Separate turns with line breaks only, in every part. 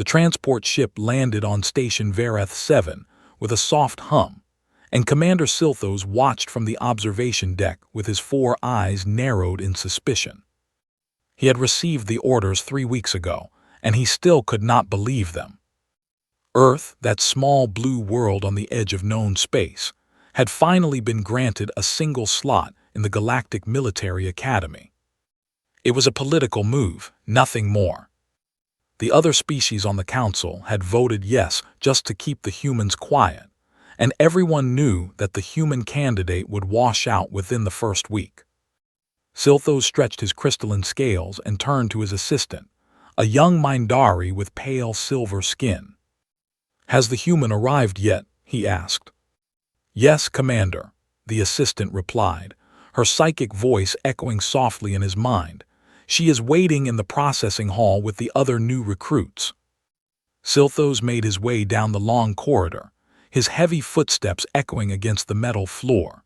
The transport ship landed on Station Vareth 7 with a soft hum, and Commander Silthos watched from the observation deck with his 4 eyes narrowed in suspicion. He had received the orders 3 weeks ago, and he still could not believe them. Earth, that small blue world on the edge of known space, had finally been granted a single slot in the Galactic Military Academy. It was a political move, nothing more. The other species on the council had voted yes just to keep the humans quiet, and everyone knew that the human candidate would wash out within the first week. Silthos stretched his crystalline scales and turned to his assistant, a young Mindari with pale silver skin. "Has the human arrived yet?" he asked. "Yes, Commander," the assistant replied, her psychic voice echoing softly in his mind. "She is waiting in the processing hall with the other new recruits." Silthos made his way down the long corridor, his heavy footsteps echoing against the metal floor.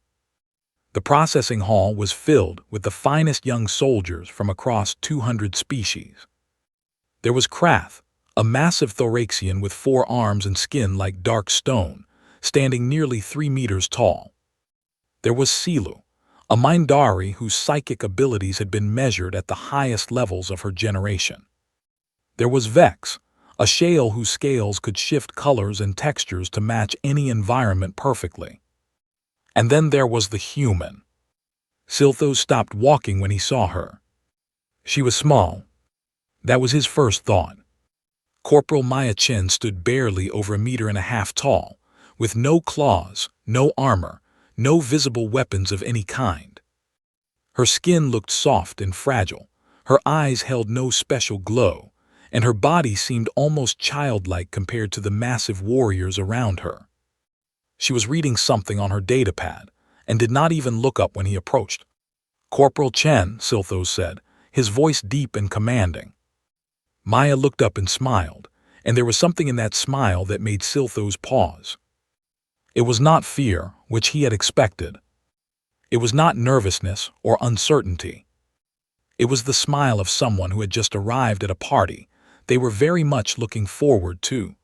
The processing hall was filled with the finest young soldiers from across 200 species. There was Krath, a massive thoraxian with 4 arms and skin like dark stone, standing nearly 3 meters tall. There was Silu, a Mindari whose psychic abilities had been measured at the highest levels of her generation. There was Vex, a shale whose scales could shift colors and textures to match any environment perfectly. And then there was the human. Silthos stopped walking when he saw her. She was small. That was his first thought. Corporal Maya Chen stood barely over 1.5 meters tall, with no claws, no armor, no visible weapons of any kind. Her skin looked soft and fragile, her eyes held no special glow, and her body seemed almost childlike compared to the massive warriors around her. She was reading something on her datapad, and did not even look up when he approached. "Corporal Chen," Silthos said, his voice deep and commanding. Maya looked up and smiled, and there was something in that smile that made Silthos pause. It was not fear, which he had expected. It was not nervousness or uncertainty. It was the smile of someone who had just arrived at a party they were very much looking forward to.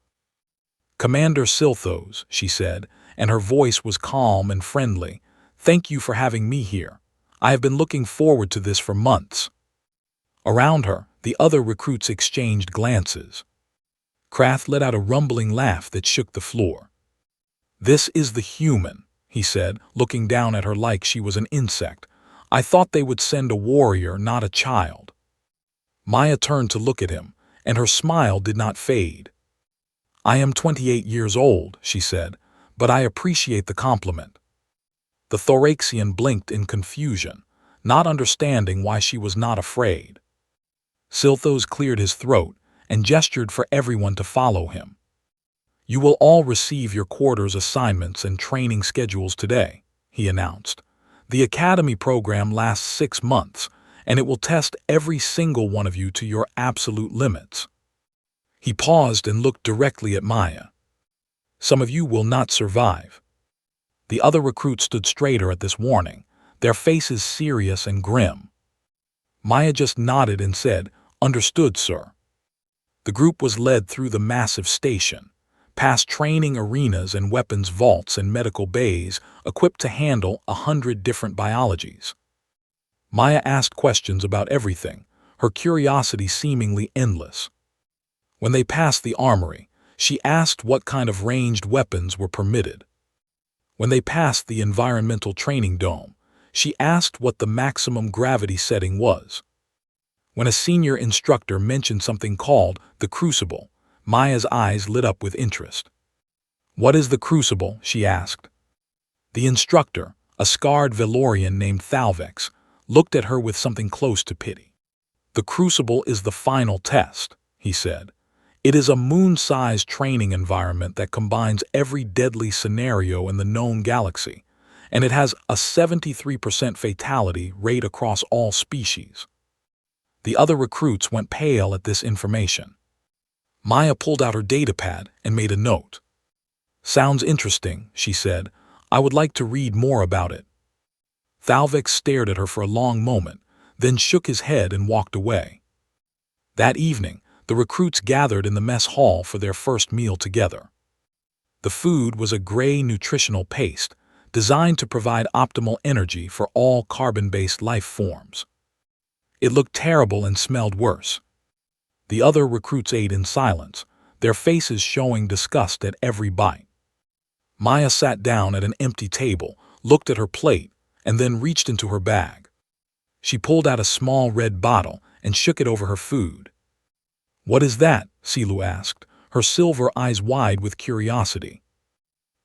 "Commander Silthos," she said, and her voice was calm and friendly, "thank you for having me here. I have been looking forward to this for months." Around her, the other recruits exchanged glances. Krath let out a rumbling laugh that shook the floor. "This is the human," he said, looking down at her like she was an insect. "I thought they would send a warrior, not a child." Maya turned to look at him, and her smile did not fade. "I am 28 years old," she said, "but I appreciate the compliment." The thoraxian blinked in confusion, not understanding why she was not afraid. Silthos cleared his throat and gestured for everyone to follow him. "You will all receive your quarters assignments and training schedules today," he announced. "The academy program lasts 6 months, and it will test every single one of you to your absolute limits." He paused and looked directly at Maya. "Some of you will not survive." The other recruits stood straighter at this warning, their faces serious and grim. Maya just nodded and said, "Understood, sir." The group was led through the massive station, past training arenas and weapons vaults and medical bays equipped to handle 100 different biologies. Maya asked questions about everything, her curiosity seemingly endless. When they passed the armory, she asked what kind of ranged weapons were permitted. When they passed the environmental training dome, she asked what the maximum gravity setting was. When a senior instructor mentioned something called the Crucible, Maya's eyes lit up with interest. "What is the Crucible?" she asked. The instructor, a scarred Velorian named Thalvex, looked at her with something close to pity. "The Crucible is the final test," he said. "It is a moon-sized training environment that combines every deadly scenario in the known galaxy, and it has a 73% fatality rate across all species." The other recruits went pale at this information. Maya pulled out her datapad and made a note. "Sounds interesting," she said. "I would like to read more about it." Thalvex stared at her for a long moment, then shook his head and walked away. That evening, The recruits gathered in the mess hall for their first meal together. The food was a gray nutritional paste designed to provide optimal energy for all carbon-based life forms. It looked terrible and smelled worse. The other recruits ate in silence, their faces showing disgust at every bite. Maya sat down at an empty table, looked at her plate, and then reached into her bag. She pulled out a small red bottle and shook it over her food. "What is that?" Silu asked, her silver eyes wide with curiosity.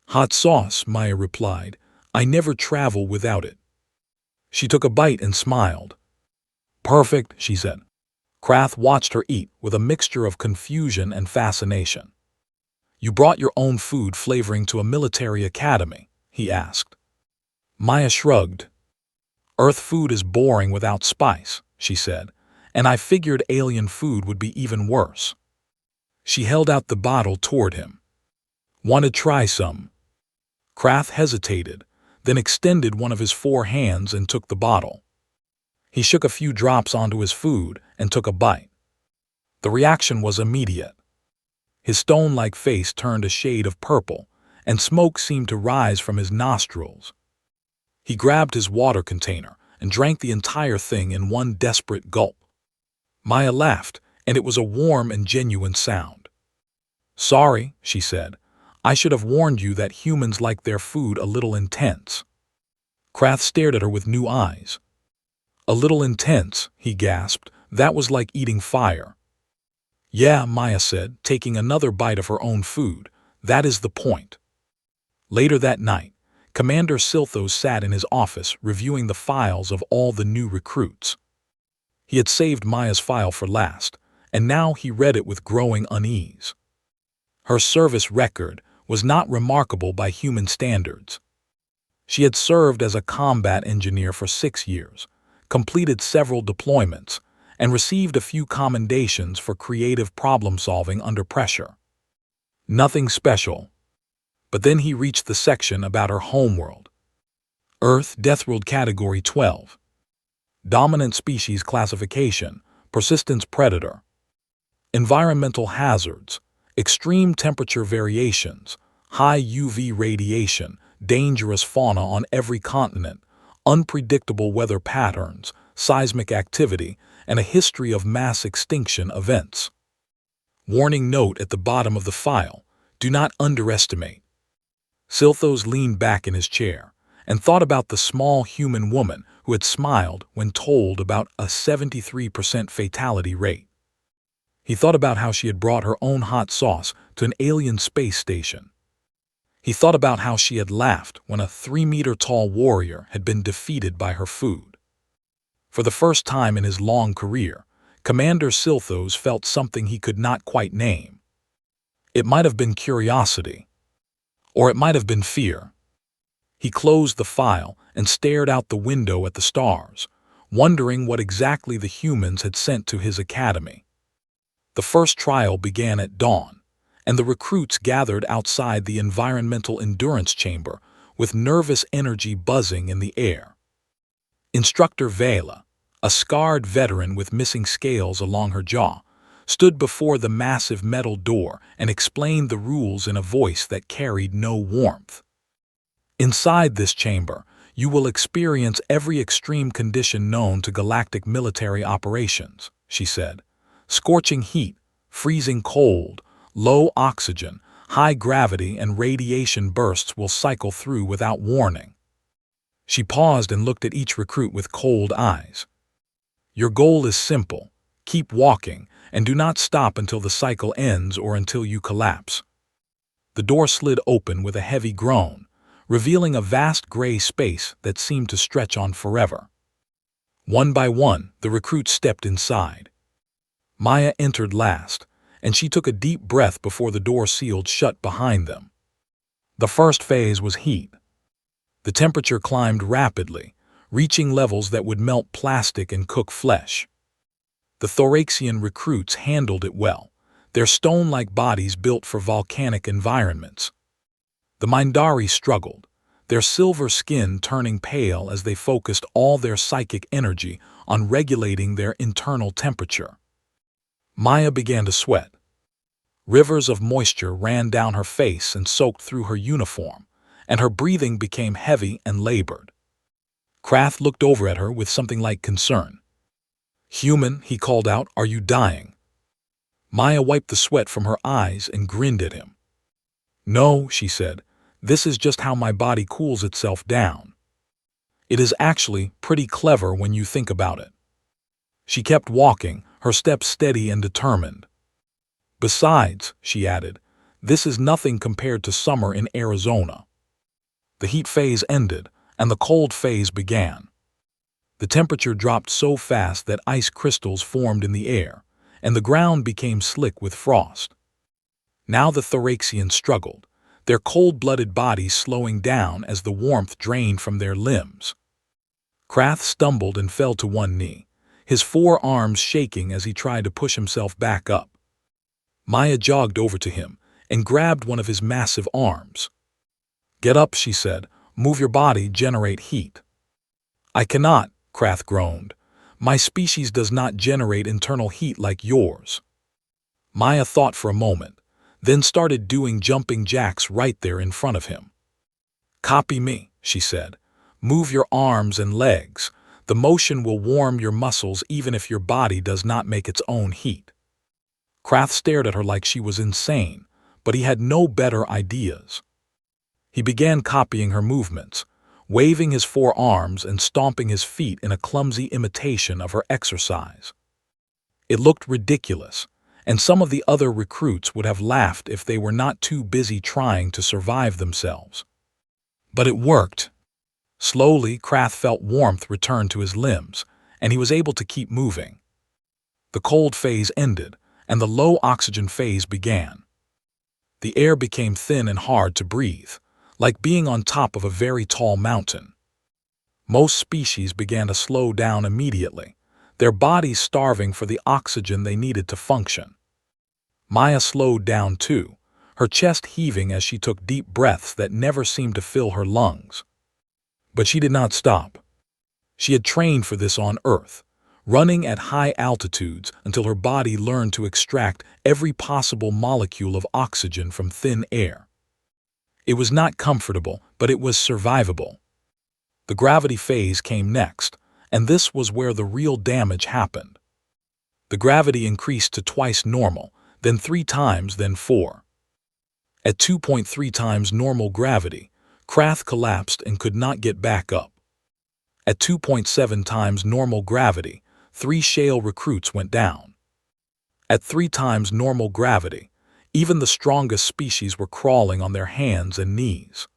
"Hot sauce," Maya replied. "I never travel without it." She took a bite and smiled. "Perfect," she said. Krath watched her eat with a mixture of confusion and fascination. "You brought your own food flavoring to a military academy?" he asked. Maya shrugged. "Earth food is boring without spice," she said, "and I figured alien food would be even worse." She held out the bottle toward him. "Want to try some?" Krath hesitated, then extended one of his 4 hands and took the bottle. He shook a few drops onto his food and took a bite. The reaction was immediate. His stone-like face turned a shade of purple, and smoke seemed to rise from his nostrils. He grabbed his water container and drank the entire thing in one desperate gulp. Maya laughed, and it was a warm and genuine sound. "Sorry," she said. "I should have warned you that humans like their food a little intense." Krath stared at her with new eyes. "A little intense," he gasped. "That was like eating fire." "Yeah," Maya said, taking another bite of her own food. "That is the point." Later that night, Commander Silthos sat in his office reviewing the files of all the new recruits. He had saved Maya's file for last, and now he read it with growing unease. Her service record was not remarkable by human standards. She had served as a combat engineer for 6 years, completed several deployments, and received a few commendations for creative problem-solving under pressure. Nothing special. But then he reached the section about her homeworld. Earth, Deathworld Category 12. Dominant Species Classification, Persistence Predator. Environmental Hazards, Extreme Temperature Variations, High UV Radiation, Dangerous Fauna on every continent, Unpredictable weather patterns, Seismic activity, and a history of mass extinction events. Warning note at the bottom of the file: do not underestimate. Silthos leaned back in his chair and thought about the small human woman who had smiled when told about a 73% fatality rate. He thought about how she had brought her own hot sauce to an alien space station. He thought about how she had laughed when a 3-meter-tall warrior had been defeated by her food. For the first time in his long career, Commander Silthos felt something he could not quite name. It might have been curiosity, or it might have been fear. He closed the file and stared out the window at the stars, wondering what exactly the humans had sent to his academy. The first trial began at dawn, and the recruits gathered outside the environmental endurance chamber with nervous energy buzzing in the air. Instructor Vela, a scarred veteran with missing scales along her jaw, stood before the massive metal door and explained the rules in a voice that carried no warmth. "Inside this chamber, you will experience every extreme condition known to galactic military operations," she said. "Scorching heat, freezing cold, low oxygen, high gravity, and radiation bursts will cycle through without warning." She paused and looked at each recruit with cold eyes. "Your goal is simple. Keep walking, and do not stop until the cycle ends or until you collapse." The door slid open with a heavy groan, revealing a vast gray space that seemed to stretch on forever. One by one, the recruits stepped inside. Maya entered last, and she took a deep breath before the door sealed shut behind them. The first phase was heat. The temperature climbed rapidly, reaching levels that would melt plastic and cook flesh. The Thoraxian recruits handled it well, their stone-like bodies built for volcanic environments. The Mindari struggled, their silver skin turning pale as they focused all their psychic energy on regulating their internal temperature. Maya began to sweat. Rivers of moisture ran down her face and soaked through her uniform, and her breathing became heavy and labored. Krath looked over at her with something like concern. "Human," he called out, "are you dying?" Maya wiped the sweat from her eyes and grinned at him. "No," she said, "this is just how my body cools itself down. It is actually pretty clever when you think about it." She kept walking, her steps steady and determined. "Besides," she added, "this is nothing compared to summer in Arizona." The heat phase ended, and the cold phase began. The temperature dropped so fast that ice crystals formed in the air, and the ground became slick with frost. Now the Thoraxians struggled, their cold-blooded bodies slowing down as the warmth drained from their limbs. Krath stumbled and fell to one knee, his forearms shaking as he tried to push himself back up. Maya jogged over to him and grabbed one of his massive arms. "Get up," she said. "Move your body, generate heat." "I cannot," Krath groaned. "My species does not generate internal heat like yours." Maya thought for a moment, then started doing jumping jacks right there in front of him. "Copy me," she said. "Move your arms and legs. The motion will warm your muscles even if your body does not make its own heat." Krath stared at her like she was insane, but he had no better ideas. He began copying her movements, waving his forearms and stomping his feet in a clumsy imitation of her exercise. It looked ridiculous, and some of the other recruits would have laughed if they were not too busy trying to survive themselves. But it worked. Slowly, Krath felt warmth return to his limbs, and he was able to keep moving. The cold phase ended, and the low oxygen phase began. The air became thin and hard to breathe, like being on top of a very tall mountain. Most species began to slow down immediately, their bodies starving for the oxygen they needed to function. Maya slowed down too, her chest heaving as she took deep breaths that never seemed to fill her lungs. But she did not stop. She had trained for this on Earth, running at high altitudes until her body learned to extract every possible molecule of oxygen from thin air. It was not comfortable, but it was survivable. The gravity phase came next, and this was where the real damage happened. The gravity increased to twice normal, then 3 times, then 4. At 2.3 times normal gravity, Krath collapsed and could not get back up. At 2.7 times normal gravity, 3 shale recruits went down. At 3 times normal gravity, even the strongest species were crawling on their hands and knees.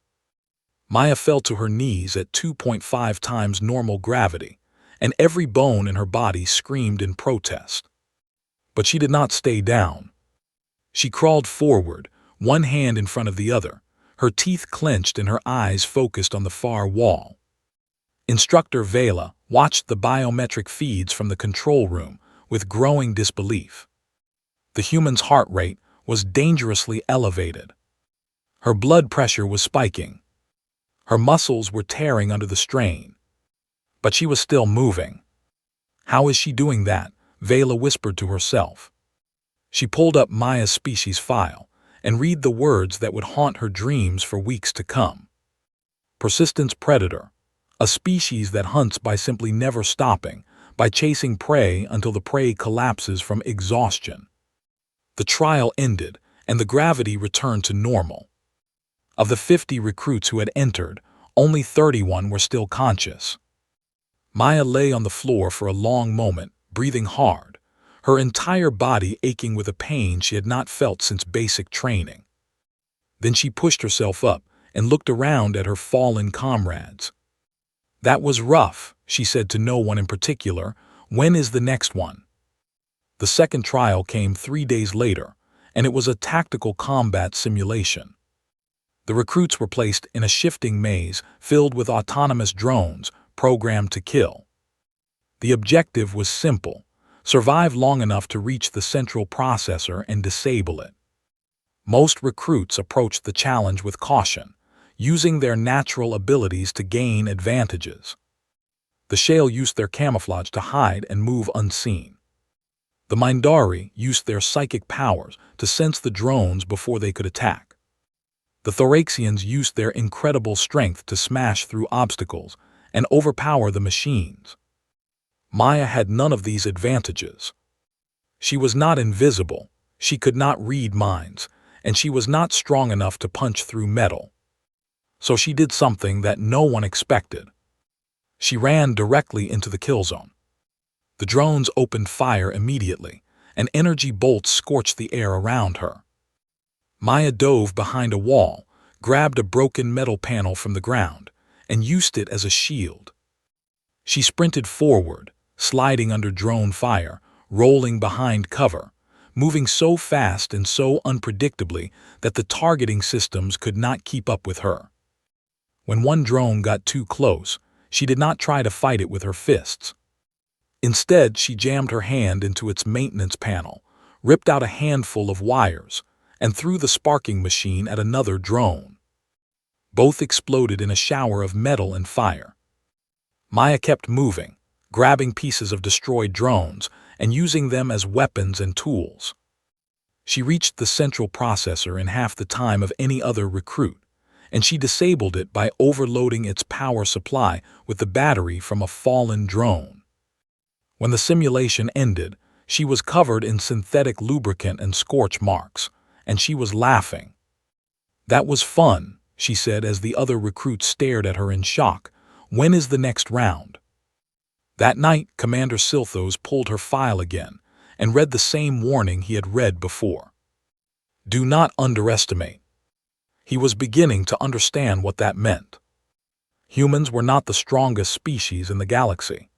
Maya fell to her knees at 2.5 times normal gravity, and every bone in her body screamed in protest. But she did not stay down. She crawled forward, one hand in front of the other, her teeth clenched and her eyes focused on the far wall. Instructor Vela watched the biometric feeds from the control room with growing disbelief. The human's heart rate was dangerously elevated. Her blood pressure was spiking. Her muscles were tearing under the strain. But she was still moving. "How is she doing that?" Vela whispered to herself. She pulled up Maya's species file and read the words that would haunt her dreams for weeks to come. Persistence predator, a species that hunts by simply never stopping, by chasing prey until the prey collapses from exhaustion. The trial ended, and the gravity returned to normal. Of the 50 recruits who had entered, only 31 were still conscious. Maya lay on the floor for a long moment, breathing hard, her entire body aching with a pain she had not felt since basic training. Then she pushed herself up and looked around at her fallen comrades. "That was rough," she said to no one in particular. "When is the next one?" The second trial came 3 days later, and it was a tactical combat simulation. The recruits were placed in a shifting maze filled with autonomous drones programmed to kill. The objective was simple: survive long enough to reach the central processor and disable it. Most recruits approached the challenge with caution, using their natural abilities to gain advantages. The shale used their camouflage to hide and move unseen. The Mindari used their psychic powers to sense the drones before they could attack. The Thoraxians used their incredible strength to smash through obstacles and overpower the machines. Maya had none of these advantages. She was not invisible, she could not read minds, and she was not strong enough to punch through metal. So she did something that no one expected. She ran directly into the kill zone. The drones opened fire immediately, and energy bolts scorched the air around her. Maya dove behind a wall, grabbed a broken metal panel from the ground, and used it as a shield. She sprinted forward, sliding under drone fire, rolling behind cover, moving so fast and so unpredictably that the targeting systems could not keep up with her. When one drone got too close, she did not try to fight it with her fists. Instead, she jammed her hand into its maintenance panel, ripped out a handful of wires, and threw the sparking machine at another drone. Both exploded in a shower of metal and fire. Maya kept moving, grabbing pieces of destroyed drones and using them as weapons and tools. She reached the central processor in half the time of any other recruit, and she disabled it by overloading its power supply with the battery from a fallen drone. When the simulation ended, she was covered in synthetic lubricant and scorch marks, and she was laughing. "That was fun," she said as the other recruits stared at her in shock. "When is the next round?" That night, Commander Silthos pulled her file again and read the same warning he had read before. Do not underestimate. He was beginning to understand what that meant. Humans were not the strongest species in the galaxy.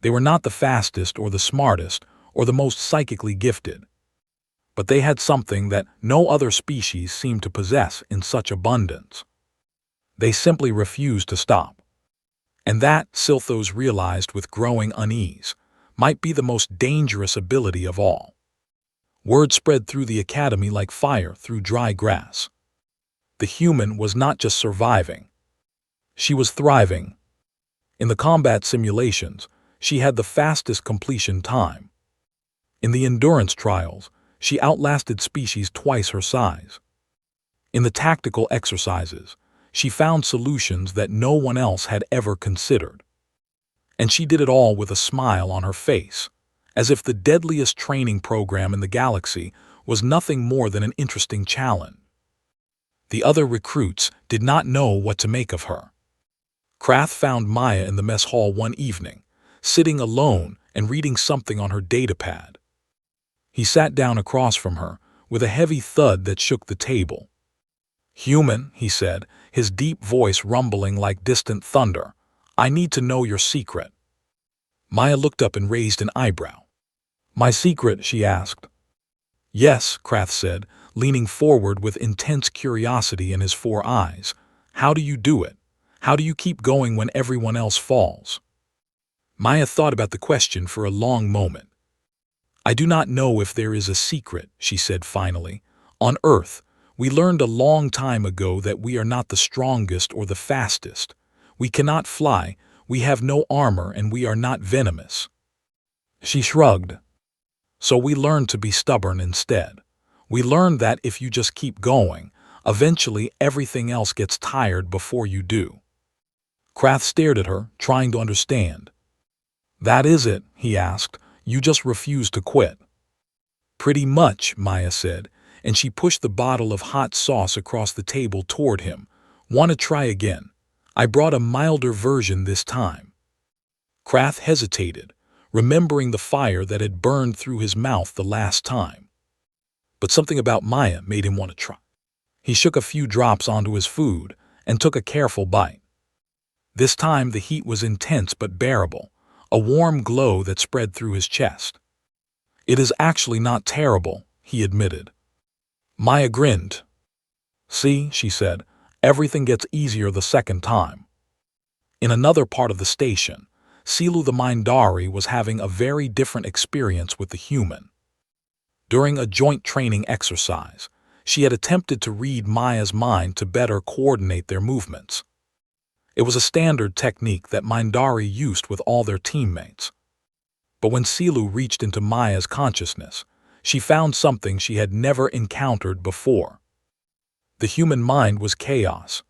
They were not the fastest or the smartest or the most psychically gifted. But they had something that no other species seemed to possess in such abundance. They simply refused to stop. And that, Silthos realized with growing unease, might be the most dangerous ability of all. Word spread through the academy like fire through dry grass. The human was not just surviving. She was thriving. In the combat simulations, she had the fastest completion time. In the endurance trials, she outlasted species twice her size. In the tactical exercises, she found solutions that no one else had ever considered. And she did it all with a smile on her face, as if the deadliest training program in the galaxy was nothing more than an interesting challenge. The other recruits did not know what to make of her. Krath found Maya in the mess hall one evening, sitting alone and reading something on her datapad. He sat down across from her, with a heavy thud that shook the table. "Human," he said, his deep voice rumbling like distant thunder, "I need to know your secret." Maya looked up and raised an eyebrow. "My secret?" she asked. "Yes," Krath said, leaning forward with intense curiosity in his 4 eyes. "How do you do it? How do you keep going when everyone else falls?" Maya thought about the question for a long moment. "I do not know if there is a secret," she said finally. "On Earth, we learned a long time ago that we are not the strongest or the fastest. We cannot fly, we have no armor, and we are not venomous." She shrugged. "So we learned to be stubborn instead. We learned that if you just keep going, eventually everything else gets tired before you do." Krath stared at her, trying to understand. "That is it?" he asked. "You just refuse to quit." "Pretty much," Maya said, and she pushed the bottle of hot sauce across the table toward him. "Want to try again? I brought a milder version this time." Krath hesitated, remembering the fire that had burned through his mouth the last time. But something about Maya made him want to try. He shook a few drops onto his food and took a careful bite. This time the heat was intense but bearable, a warm glow that spread through his chest. "It is actually not terrible," he admitted. Maya grinned. "See," she said, "everything gets easier the second time." In another part of the station, Silu the Mindari was having a very different experience with the human. During a joint training exercise, she had attempted to read Maya's mind to better coordinate their movements. It was a standard technique that Mindari used with all their teammates. But when Silu reached into Maya's consciousness, she found something she had never encountered before. The human mind was chaos.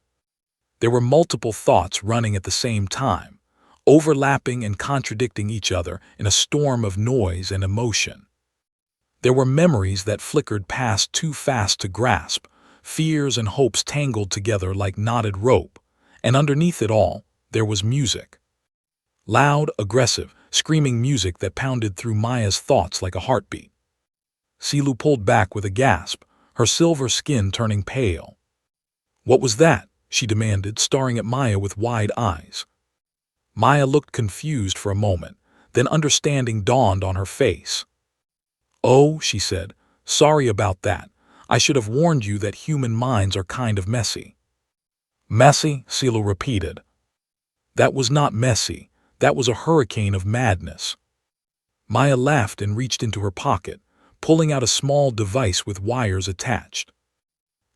There were multiple thoughts running at the same time, overlapping and contradicting each other in a storm of noise and emotion. There were memories that flickered past too fast to grasp, fears and hopes tangled together like knotted rope, and underneath it all, there was music. Loud, aggressive, screaming music that pounded through Maya's thoughts like a heartbeat. Silu pulled back with a gasp, her silver skin turning pale. "What was that?" she demanded, staring at Maya with wide eyes. Maya looked confused for a moment, then understanding dawned on her face. "Oh," she said, "sorry about that. I should have warned you that human minds are kind of messy." "Messy?" Silu repeated. "That was not messy. That was a hurricane of madness." Maya laughed and reached into her pocket, pulling out a small device with wires attached.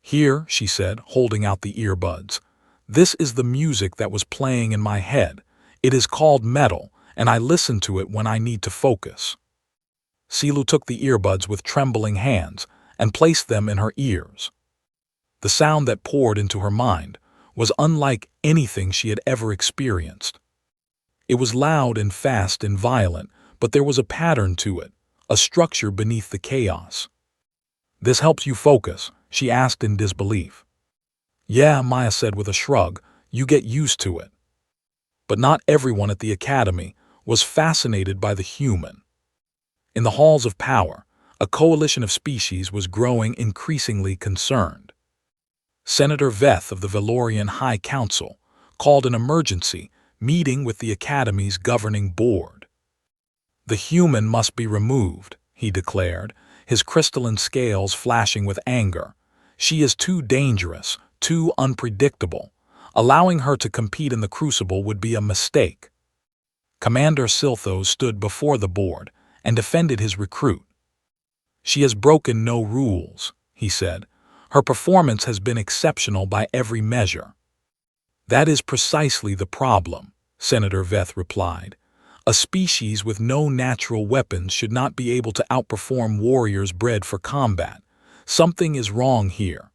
"Here," she said, holding out the earbuds. "This is the music that was playing in my head. It is called metal, and I listen to it when I need to focus." Silu took the earbuds with trembling hands and placed them in her ears. The sound that poured into her mind was unlike anything she had ever experienced. It was loud and fast and violent, but there was a pattern to it, a structure beneath the chaos. "This helps you focus?" she asked in disbelief. "Yeah," Maya said with a shrug, "you get used to it." But not everyone at the academy was fascinated by the human. In the halls of power, a coalition of species was growing increasingly concerned. Senator Veth of the Valorian High Council called an emergency meeting with the Academy's governing board. "The human must be removed," he declared, his crystalline scales flashing with anger. "She is too dangerous, too unpredictable. Allowing her to compete in the Crucible would be a mistake." Commander Silthos stood before the board and defended his recruit. "She has broken no rules," he said. "Her performance has been exceptional by every measure." "That is precisely the problem," Senator Veth replied. "A species with no natural weapons should not be able to outperform warriors bred for combat. Something is wrong here."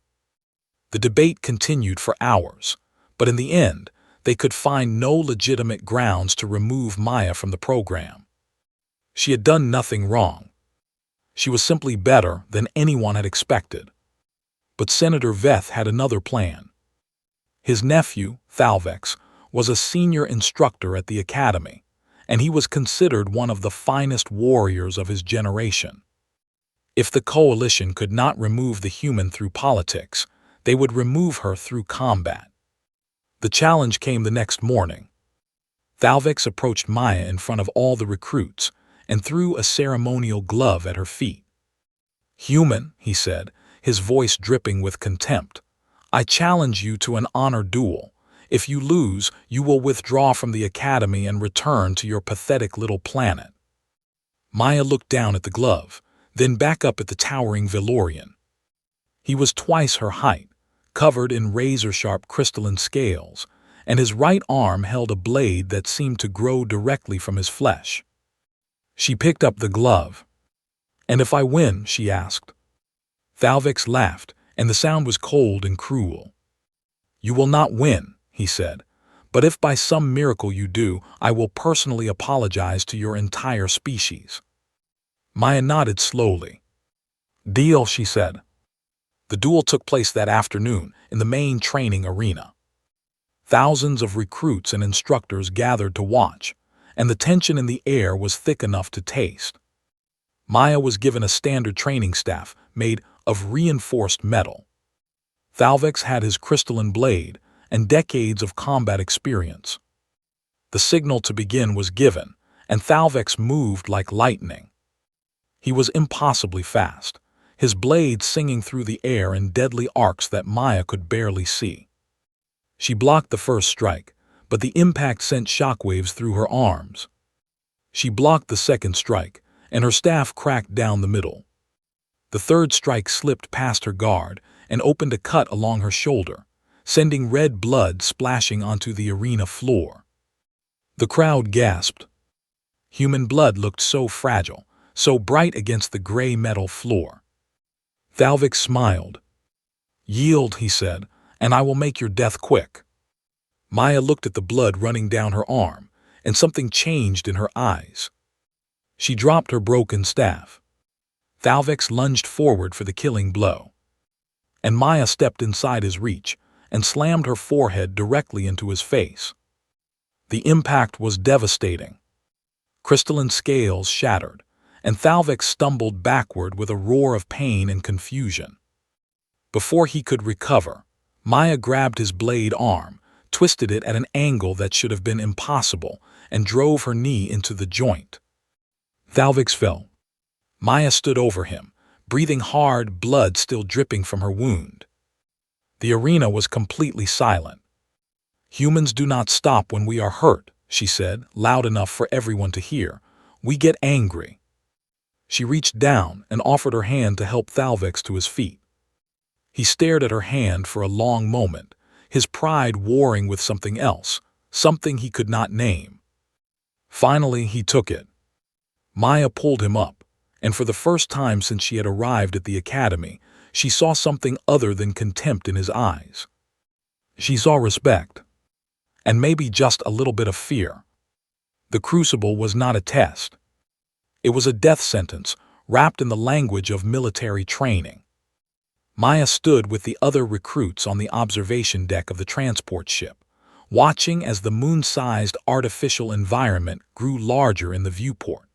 The debate continued for hours, but in the end, they could find no legitimate grounds to remove Maya from the program. She had done nothing wrong. She was simply better than anyone had expected. But Senator Veth had another plan. His nephew, Thalvex, was a senior instructor at the academy, and he was considered one of the finest warriors of his generation. If the coalition could not remove the human through politics, they would remove her through combat. The challenge came the next morning. Thalvex approached Maya in front of all the recruits and threw a ceremonial glove at her feet. "Human," he said, his voice dripping with contempt, "I challenge you to an honor duel. If you lose, you will withdraw from the academy and return to your pathetic little planet." Maya looked down at the glove, then back up at the towering Valorian. He was twice her height, covered in razor-sharp crystalline scales, and his right arm held a blade that seemed to grow directly from his flesh. She picked up the glove. "And if I win?" she asked. Thalvex laughed, and the sound was cold and cruel. "You will not win," he said, "but if by some miracle you do, I will personally apologize to your entire species." Maya nodded slowly. "Deal," she said. The duel took place that afternoon in the main training arena. Thousands of recruits and instructors gathered to watch, and the tension in the air was thick enough to taste. Maya was given a standard training staff made of reinforced metal. Thalvex had his crystalline blade and decades of combat experience. The signal to begin was given, and Thalvex moved like lightning. He was impossibly fast, his blade singing through the air in deadly arcs that Maya could barely see. She blocked the first strike, but the impact sent shockwaves through her arms. She blocked the second strike, and her staff cracked down the middle. The third strike slipped past her guard and opened a cut along her shoulder, sending red blood splashing onto the arena floor. The crowd gasped. Human blood looked so fragile, so bright against the gray metal floor. Thalvik smiled. "Yield," he said, "and I will make your death quick." Maya looked at the blood running down her arm, and something changed in her eyes. She dropped her broken staff. Thalvik lunged forward for the killing blow. And Maya stepped inside his reach and slammed her forehead directly into his face. The impact was devastating. Crystalline scales shattered, and Thalvik stumbled backward with a roar of pain and confusion. Before he could recover, Maya grabbed his blade arm, twisted it at an angle that should have been impossible, and drove her knee into the joint. Thalvik fell. Maya stood over him, breathing hard, blood still dripping from her wound. The arena was completely silent. "Humans do not stop when we are hurt," she said, loud enough for everyone to hear. "We get angry." She reached down and offered her hand to help Thalvik to his feet. He stared at her hand for a long moment, his pride warring with something else, something he could not name. Finally, he took it. Maya pulled him up, and for the first time since she had arrived at the academy, she saw something other than contempt in his eyes. She saw respect, and maybe just a little bit of fear. The crucible was not a test. It was a death sentence, wrapped in the language of military training. Maya stood with the other recruits on the observation deck of the transport ship, watching as the moon-sized artificial environment grew larger in the viewport.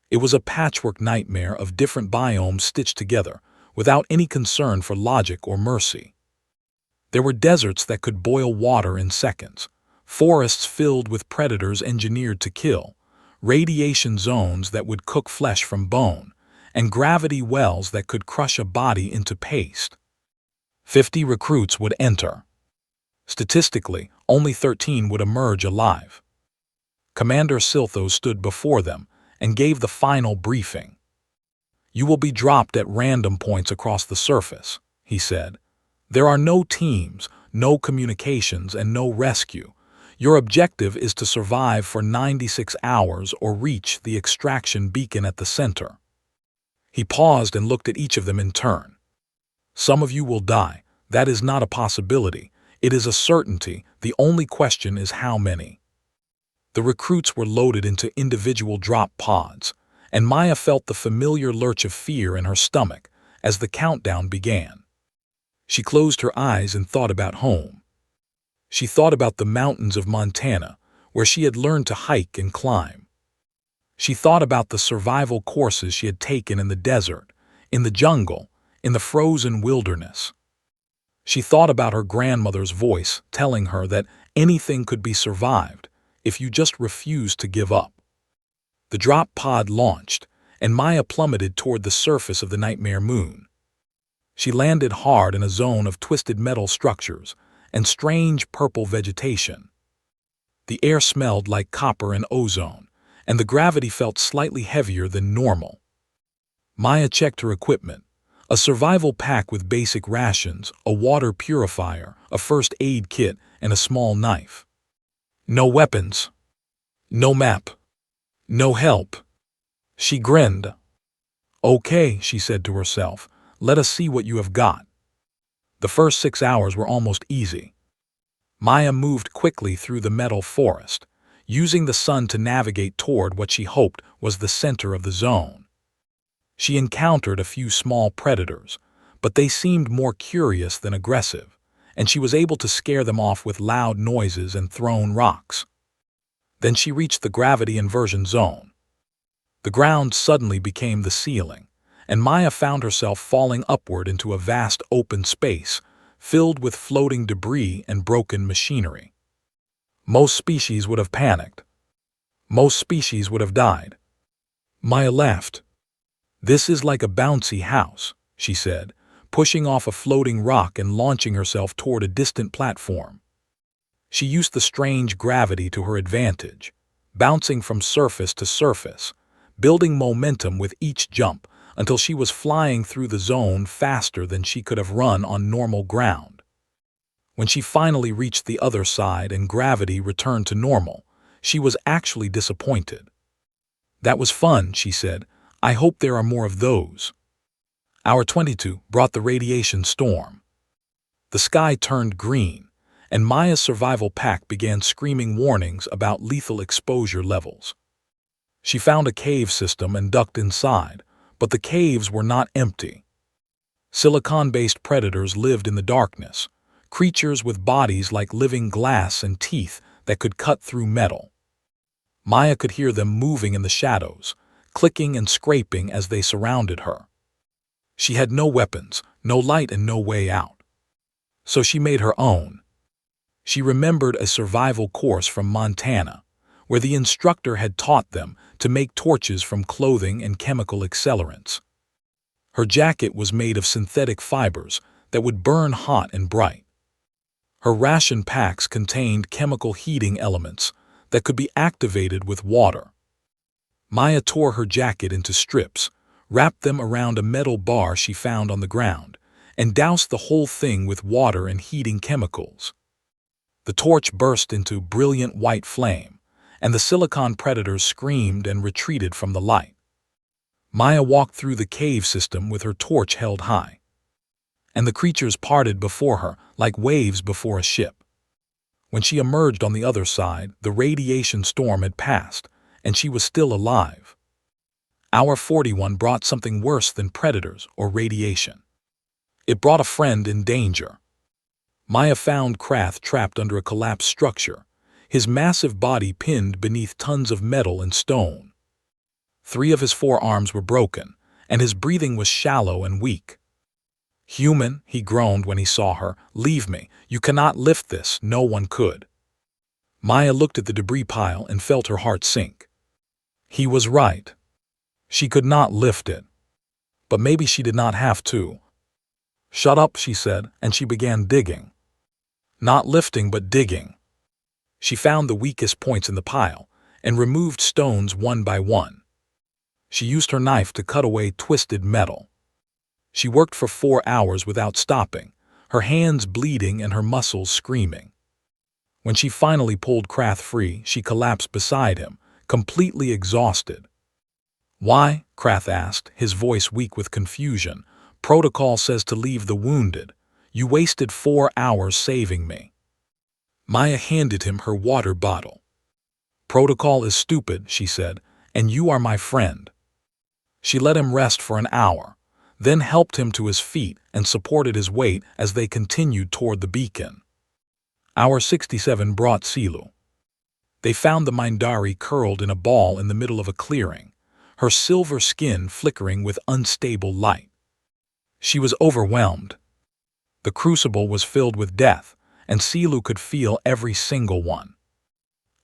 It was a patchwork nightmare of different biomes stitched together, without any concern for logic or mercy. There were deserts that could boil water in seconds, forests filled with predators engineered to kill, radiation zones that would cook flesh from bone, and gravity wells that could crush a body into paste. 50 recruits would enter. Statistically, only 13 would emerge alive. Commander Silthos stood before them and gave the final briefing. "You will be dropped at random points across the surface," he said. "There are no teams, no communications, and no rescue. Your objective is to survive for 96 hours or reach the extraction beacon at the center." He paused and looked at each of them in turn. "Some of you will die. That is not a possibility. It is a certainty. The only question is how many." The recruits were loaded into individual drop pods, and Maya felt the familiar lurch of fear in her stomach as the countdown began. She closed her eyes and thought about home. She thought about the mountains of Montana, where she had learned to hike and climb. She thought about the survival courses she had taken in the desert, in the jungle, in the frozen wilderness. She thought about her grandmother's voice telling her that anything could be survived if you just refused to give up. The drop pod launched, and Maya plummeted toward the surface of the nightmare moon. She landed hard in a zone of twisted metal structures and strange purple vegetation. The air smelled like copper and ozone, and the gravity felt slightly heavier than normal. Maya checked her equipment: a survival pack with basic rations, a water purifier, a first aid kit, and a small knife. No weapons. No map. No help. She grinned. "Okay," she said to herself, "let us see what you have got." The first 6 hours were almost easy. Maya moved quickly through the metal forest, using the sun to navigate toward what she hoped was the center of the zone. She encountered a few small predators, but they seemed more curious than aggressive, and she was able to scare them off with loud noises and thrown rocks. Then she reached the gravity inversion zone. The ground suddenly became the ceiling, and Maya found herself falling upward into a vast open space filled with floating debris and broken machinery. Most species would have panicked. Most species would have died. Maya laughed. "This is like a bouncy house," she said, pushing off a floating rock and launching herself toward a distant platform. She used the strange gravity to her advantage, bouncing from surface to surface, building momentum with each jump until she was flying through the zone faster than she could have run on normal ground. When she finally reached the other side and gravity returned to normal, she was actually disappointed. "That was fun," she said. "I hope there are more of those." Hour 22 brought the radiation storm. The sky turned green, and Maya's survival pack began screaming warnings about lethal exposure levels. She found a cave system and ducked inside, but the caves were not empty. Silicon-based predators lived in the darkness, creatures with bodies like living glass and teeth that could cut through metal. Maya could hear them moving in the shadows, clicking and scraping as they surrounded her. She had no weapons, no light, and no way out. So she made her own. She remembered a survival course from Montana, where the instructor had taught them to make torches from clothing and chemical accelerants. Her jacket was made of synthetic fibers that would burn hot and bright. Her ration packs contained chemical heating elements that could be activated with water. Maya tore her jacket into strips, wrapped them around a metal bar she found on the ground, and doused the whole thing with water and heating chemicals. The torch burst into brilliant white flame, and the silicon predators screamed and retreated from the light. Maya walked through the cave system with her torch held high, and the creatures parted before her like waves before a ship. When she emerged on the other side, the radiation storm had passed, and she was still alive. Hour 41 brought something worse than predators or radiation. It brought a friend in danger. Maya found Krath trapped under a collapsed structure, his massive body pinned beneath tons of metal and stone. 3 of his forearms were broken, and his breathing was shallow and weak. "Human," he groaned when he saw her, "leave me. You cannot lift this. No one could." Maya looked at the debris pile and felt her heart sink. He was right. She could not lift it. But maybe she did not have to. "Shut up," she said, and she began digging. Not lifting, but digging. She found the weakest points in the pile and removed stones one by one. She used her knife to cut away twisted metal. She worked for 4 hours without stopping, her hands bleeding and her muscles screaming. When she finally pulled Krath free, she collapsed beside him, completely exhausted. "Why?" Krath asked, his voice weak with confusion. "Protocol says to leave the wounded. You wasted 4 hours saving me." Maya handed him her water bottle. "Protocol is stupid," she said, "and you are my friend." She let him rest for an hour, then helped him to his feet and supported his weight as they continued toward the beacon. Hour 67 brought Silu. They found the Mindari curled in a ball in the middle of a clearing, her silver skin flickering with unstable light. She was overwhelmed. The crucible was filled with death, and Silu could feel every single one.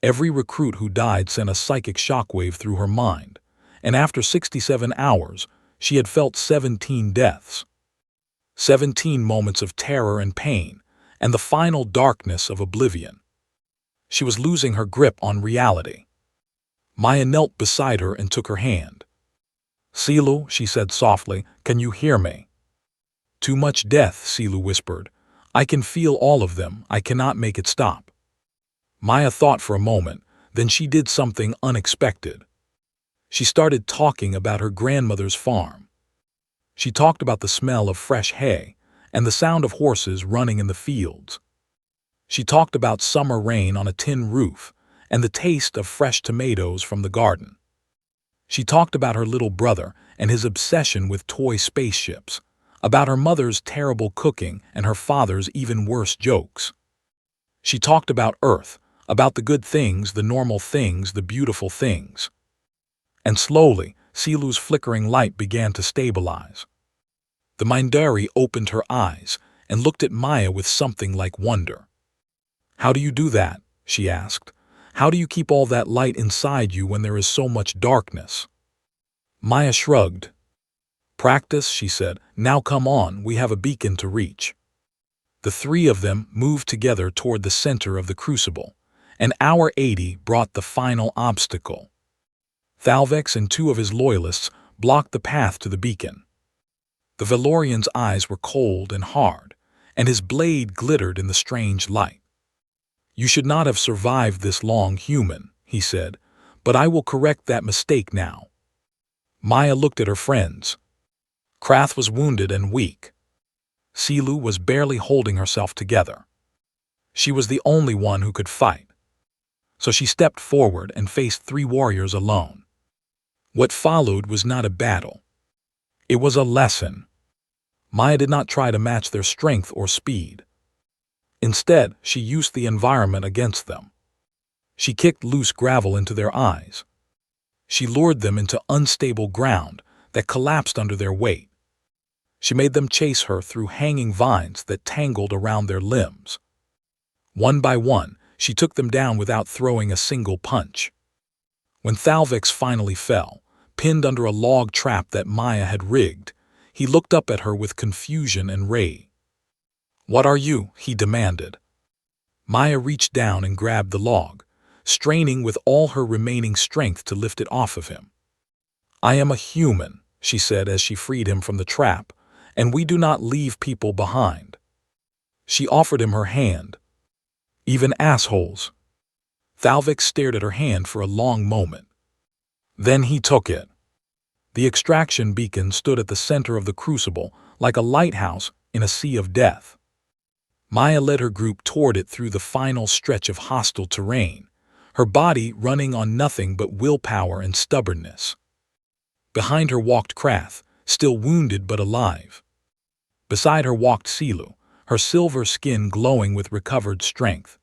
Every recruit who died sent a psychic shockwave through her mind, and after 67 hours, she had felt 17 deaths. 17 moments of terror and pain, and the final darkness of oblivion. She was losing her grip on reality. Maya knelt beside her and took her hand. "Silu," she said softly, "can you hear me?" "Too much death," Silu whispered. "I can feel all of them. I cannot make it stop." Maya thought for a moment, then she did something unexpected. She started talking about her grandmother's farm. She talked about the smell of fresh hay and the sound of horses running in the fields. She talked about summer rain on a tin roof and the taste of fresh tomatoes from the garden. She talked about her little brother and his obsession with toy spaceships, about her mother's terrible cooking and her father's even worse jokes. She talked about Earth, about the good things, the normal things, the beautiful things. And slowly, Silu's flickering light began to stabilize. The Mindari opened her eyes and looked at Maya with something like wonder. "How do you do that?" she asked. "How do you keep all that light inside you when there is so much darkness?" Maya shrugged. "Practice," she said. "Now come on, we have a beacon to reach." The 3 of them moved together toward the center of the crucible, and hour 80 brought the final obstacle. Thalvex and 2 of his loyalists blocked the path to the beacon. The Valorian's eyes were cold and hard, and his blade glittered in the strange light. "You should not have survived this long, human," he said, But I will correct that mistake now. Maya looked at her friends. Krath was wounded and weak. Silu was barely holding herself together. She was the only one who could fight. So she stepped forward and faced 3 warriors alone. What followed was not a battle. It was a lesson. Maya did not try to match their strength or speed. Instead, she used the environment against them. She kicked loose gravel into their eyes. She lured them into unstable ground that collapsed under their weight. She made them chase her through hanging vines that tangled around their limbs. One by one, she took them down without throwing a single punch. When Thalvix finally fell, pinned under a log trap that Maya had rigged, he looked up at her with confusion and rage. "What are you?" he demanded. Maya reached down and grabbed the log, straining with all her remaining strength to lift it off of him. "I am a human," she said as she freed him from the trap, "and we do not leave people behind." She offered him her hand. "Even assholes." Thalvix stared at her hand for a long moment. Then he took it. The extraction beacon stood at the center of the crucible like a lighthouse in a sea of death. Maya led her group toward it through the final stretch of hostile terrain, her body running on nothing but willpower and stubbornness. Behind her walked Krath, still wounded but alive. Beside her walked Silu, her silver skin glowing with recovered strength.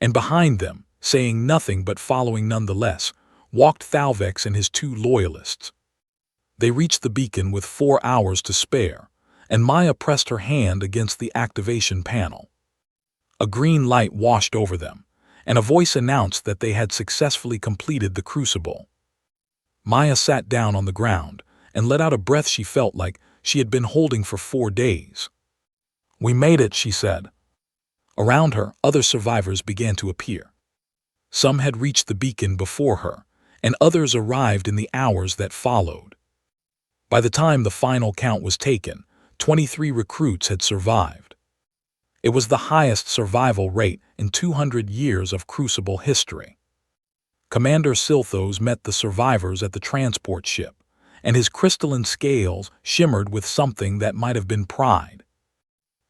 And behind them, saying nothing but following nonetheless, walked Thalvex and his 2 loyalists. They reached the beacon with 4 hours to spare, and Maya pressed her hand against the activation panel. A green light washed over them, and a voice announced that they had successfully completed the crucible. Maya sat down on the ground and let out a breath she felt like she had been holding for 4 days. "We made it," she said. Around her, other survivors began to appear. Some had reached the beacon before her, and others arrived in the hours that followed. By the time the final count was taken, 23 recruits had survived. It was the highest survival rate in 200 years of Crucible history. Commander Silthos met the survivors at the transport ship, and his crystalline scales shimmered with something that might have been pride.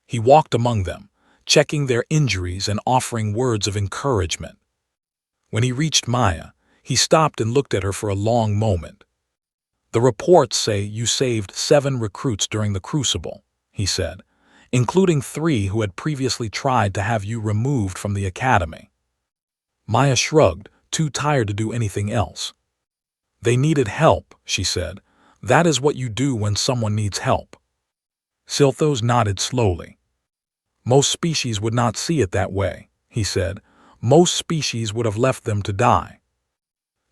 He walked among them, checking their injuries and offering words of encouragement. When he reached Maya, he stopped and looked at her for a long moment. "The reports say you saved 7 recruits during the Crucible," he said, "including 3 who had previously tried to have you removed from the academy." Maya shrugged, too tired to do anything else. "They needed help," she said. "That is what you do when someone needs help." Silthos nodded slowly. "Most species would not see it that way," he said. "Most species would have left them to die."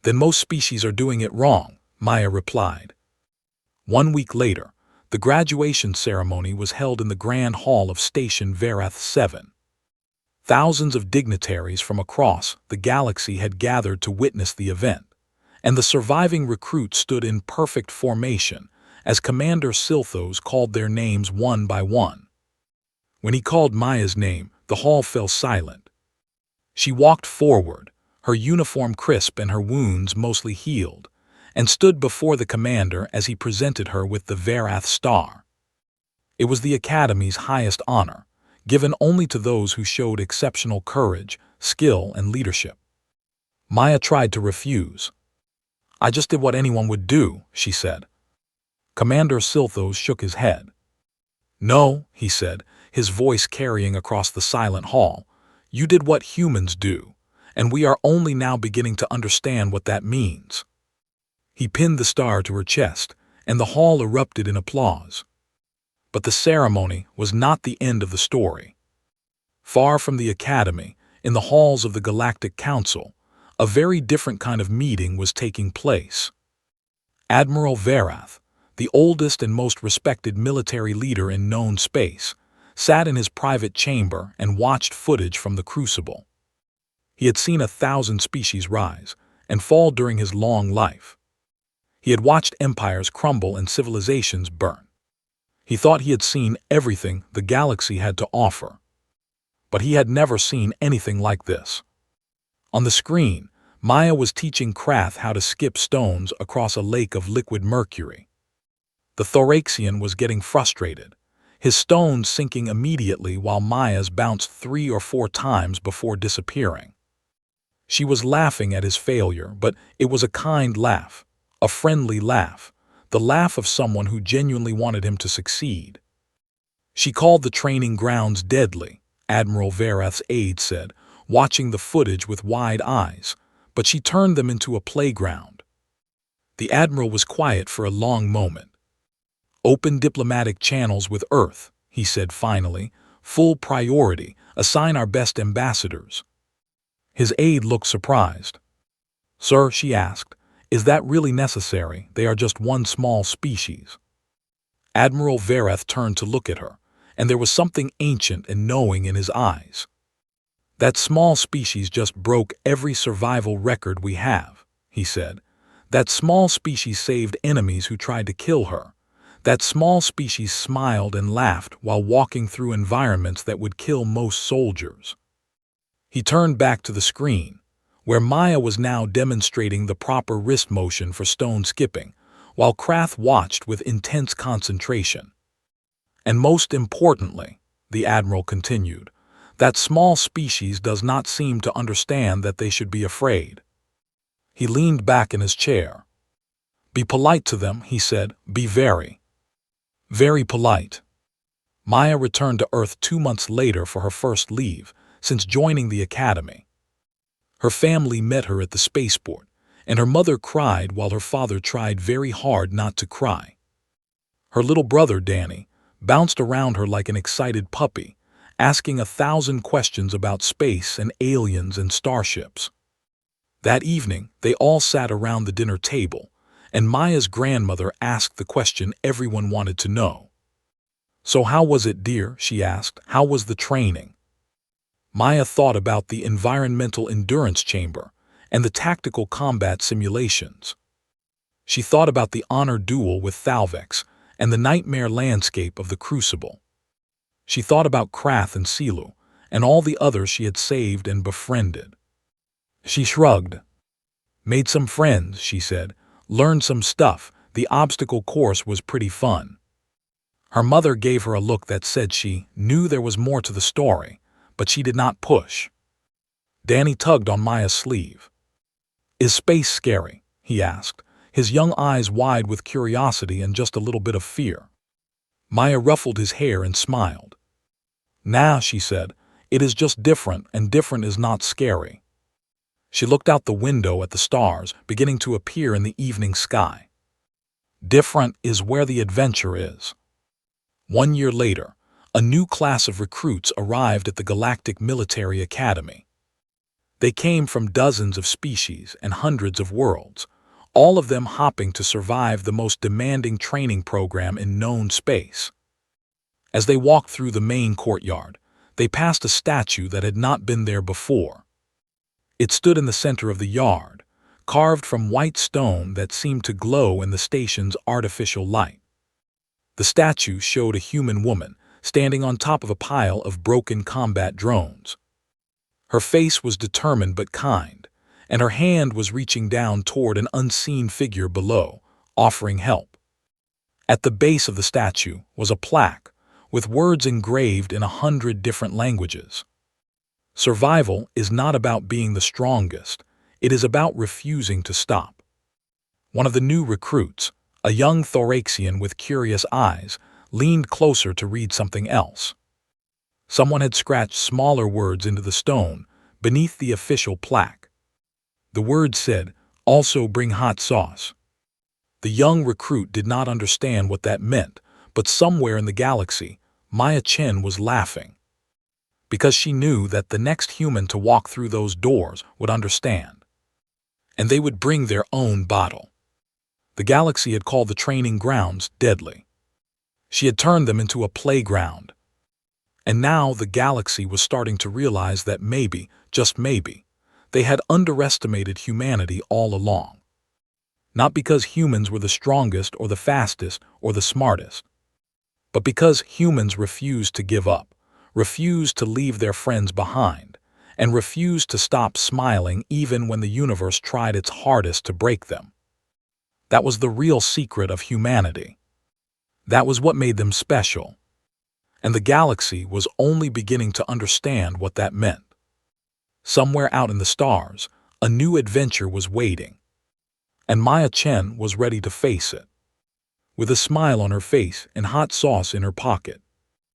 "Then most species are doing it wrong," Maya replied. 1 week later, the graduation ceremony was held in the Grand Hall of Station Verath 7. Thousands of dignitaries from across the galaxy had gathered to witness the event, and the surviving recruits stood in perfect formation as Commander Silthos called their names one by one. When he called Maya's name, the hall fell silent. She walked forward, her uniform crisp and her wounds mostly healed, and stood before the commander as he presented her with the Verath Star. It was the Academy's highest honor, given only to those who showed exceptional courage, skill, and leadership. Maya tried to refuse. "I just did what anyone would do," she said. Commander Silthos shook his head. "No," he said, his voice carrying across the silent hall, "you did what humans do, and we are only now beginning to understand what that means." He pinned the star to her chest, and the hall erupted in applause. But the ceremony was not the end of the story. Far from the Academy, in the halls of the Galactic Council, a very different kind of meeting was taking place. Admiral Verath, the oldest and most respected military leader in known space, sat in his private chamber and watched footage from the Crucible. He had seen 1,000 species rise and fall during his long life. He had watched empires crumble and civilizations burn. He thought he had seen everything the galaxy had to offer. But he had never seen anything like this. On the screen, Maya was teaching Krath how to skip stones across a lake of liquid mercury. The Thoraxian was getting frustrated, his stones sinking immediately while Maya's bounced 3 or 4 times before disappearing. She was laughing at his failure, but it was a kind laugh, a friendly laugh, the laugh of someone who genuinely wanted him to succeed. She called the training grounds deadly, Admiral Verath's aide said, watching the footage with wide eyes, but she turned them into a playground. The Admiral was quiet for a long moment. Open diplomatic channels with Earth, he said finally, full priority, assign our best ambassadors. His aide looked surprised. Sir, she asked, is that really necessary? They are just one small species. Admiral Verath turned to look at her, and there was something ancient and knowing in his eyes. That small species just broke every survival record we have, he said. That small species saved enemies who tried to kill her. That small species smiled and laughed while walking through environments that would kill most soldiers. He turned back to the screen, where Maya was now demonstrating the proper wrist motion for stone skipping, while Krath watched with intense concentration. And most importantly, the Admiral continued, that small species does not seem to understand that they should be afraid. He leaned back in his chair. Be polite to them, he said, be very polite. Maya returned to Earth 2 months later for her first leave, since joining the Academy. Her family met her at the spaceport, and her mother cried while her father tried very hard not to cry. Her little brother, Danny, bounced around her like an excited puppy, asking 1,000 questions about space and aliens and starships. That evening, they all sat around the dinner table, and Maya's grandmother asked the question everyone wanted to know. So how was it, dear? She asked. How was the training? Maya thought about the environmental endurance chamber and the tactical combat simulations. She thought about the honor duel with Thalvex and the nightmare landscape of the Crucible. She thought about Krath and Silu and all the others she had saved and befriended. She shrugged. Made some friends, she said. Learned some stuff. The obstacle course was pretty fun. Her mother gave her a look that said she knew there was more to the story, but she did not push. Danny tugged on Maya's sleeve. Is space scary? He asked, his young eyes wide with curiosity and just a little bit of fear. Maya ruffled his hair and smiled. Nah, she said, it is just different, and different is not scary. She looked out the window at the stars beginning to appear in the evening sky. Different is where the adventure is. 1 year later, a new class of recruits arrived at the Galactic Military Academy. They came from dozens of species and hundreds of worlds, all of them hopping to survive the most demanding training program in known space. As they walked through the main courtyard, they passed a statue that had not been there before. It stood in the center of the yard, carved from white stone that seemed to glow in the station's artificial light. The statue showed a human woman standing on top of a pile of broken combat drones. Her face was determined but kind, and her hand was reaching down toward an unseen figure below, offering help. At the base of the statue was a plaque with words engraved in 100 different languages. Survival is not about being the strongest, it is about refusing to stop. One of the new recruits, a young Thoraxian with curious eyes, leaned closer to read something else. Someone had scratched smaller words into the stone beneath the official plaque. The words said, "Also bring hot sauce." The young recruit did not understand what that meant, but somewhere in the galaxy, Maya Chen was laughing. Because she knew that the next human to walk through those doors would understand. And they would bring their own bottle. The galaxy had called the training grounds deadly. She had turned them into a playground. And now the galaxy was starting to realize that maybe, just maybe, they had underestimated humanity all along. Not because humans were the strongest or the fastest or the smartest, but because humans refused to give up, refused to leave their friends behind, and refused to stop smiling even when the universe tried its hardest to break them. That was the real secret of humanity. That was what made them special. And the galaxy was only beginning to understand what that meant. Somewhere out in the stars, a new adventure was waiting. And Maya Chen was ready to face it. With a smile on her face and hot sauce in her pocket,